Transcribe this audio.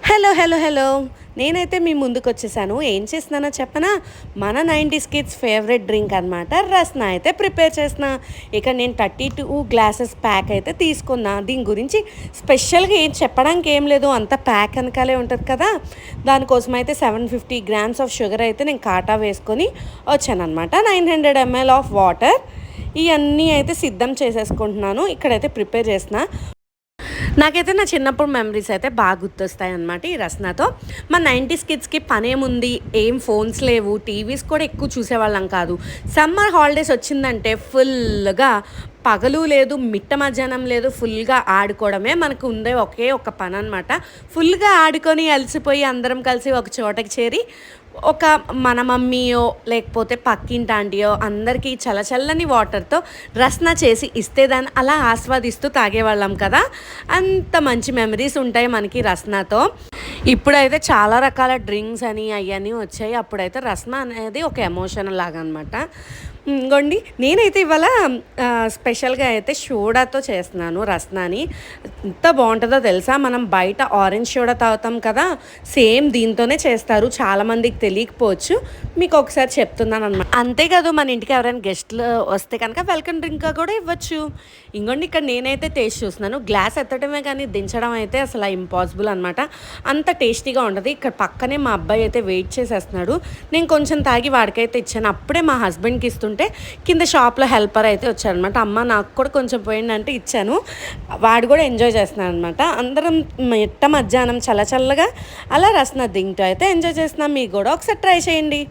Hello hello hello నేనైతే మీ ముందుకు వచ్చేసాను. ఏం చేస్తున్నానో చెప్పనా? మన 90s కిడ్స్ ఫేవరెట్ డ్రింక్ అనమాట రస్నా అయితే ప్రిపేర్ చేసిన. ఇక నేను 32 గ్లాసెస్ ప్యాక్ అయితే తీసుకున్నా. దీని గురించి స్పెషల్గా ఏం చెప్పడానికి ఏం లేదు, అంత ప్యాక్ వెనకాలే ఉంటుంది కదా. దానికోసం అయితే 750 గ్రామ్స్ ఆఫ్ షుగర్ అయితే నేను కాటా వేసుకొని వచ్చానమాట. 900 ml ఆఫ్ వాటర్ ఇవన్నీ అయితే సిద్ధం చేసేసుకుంటున్నాను. ఇక్కడైతే ప్రిపేర్ చేసిన. నాకైతే నా చిన్నప్పుడు మెమరీస్ అయితే బాగా గుర్తొస్తాయి అన్నమాట ఈ రస్నాతో. మన 90s కిడ్స్కి పనేముంది, ఏం ఫోన్స్ లేవు, టీవీస్ కూడా ఎక్కువ చూసేవాళ్ళం కాదు. సమ్మర్ హాలిడేస్ వచ్చిందంటే ఫుల్గా పగలు లేదు, మిట్ట మధ్యాహ్నం లేదు, ఫుల్గా ఆడుకోవడమే మనకు ఉండే ఒకే ఒక పని అనమాట. ఫుల్గా ఆడుకొని అలసిపోయి అందరం కలిసి ఒక చోటకి చేరి ఒక మన మమ్మీయో లేకపోతే పక్కింటి ఆంటీయో అందరికీ చల్లచల్లని వాటర్తో రస్నా చేసి ఇస్తే దాన్ని అలా ఆస్వాదిస్తూ తాగేవాళ్ళం కదా. అంత మంచి మెమరీస్ ఉంటాయి మనకి రస్నాతో. ఇప్పుడైతే చాలా రకాల డ్రింక్స్ అని అవన్నీ వచ్చాయి. అప్పుడైతే రస్నా అనేది ఒక ఎమోషన్ లాగా అనమాట. ఇంకోండి నేనైతే ఇవాళ స్పెషల్గా అయితే సోడాతో చేస్తున్నాను రస్నాని. ఎంత బాగుంటుందో తెలుసా? మనం బయట ఆరెంజ్ సోడా తాగుతాం కదా, సేమ్ దీంతోనే చేస్తారు. చాలామందికి తెలియకపోవచ్చు, మీకు ఒకసారి చెప్తున్నాను అనమాట. అంతేకాదు మన ఇంటికి ఎవరైనా గెస్ట్లు వస్తే కనుక వెల్కమ్ డ్రింక్గా కూడా ఇవ్వచ్చు. ఇంకోండి ఇక్కడ నేనైతే టేస్ట్ చూస్తున్నాను. గ్లాస్ ఎత్తడమే కానీ దించడం అయితే అసలు ఇంపాసిబుల్ అనమాట. అంత టేస్టీగా ఉంటుంది. ఇక్కడ పక్కనే మా అబ్బాయి అయితే వెయిట్ చేసేస్తున్నాడు. నేను కొంచెం తాగి వాడికైతే ఇచ్చాను. అప్పుడే మా హస్బెండ్కి ఇస్తుంటే కింద షాప్లో హెల్పర్ అయితే వచ్చారనమాట. అమ్మ నాకు కూడా కొంచెం పోయిందంటే ఇచ్చాను. వాడు కూడా ఎంజాయ్ చేస్తున్నాడు అనమాట. అందరం మిట్ట మధ్యాహ్నం చల్లగా అలా రస్నా దింటూ అయితే ఎంజాయ్ చేస్తున్నాం. మీకు కూడా ఒకసారి ట్రై చేయండి.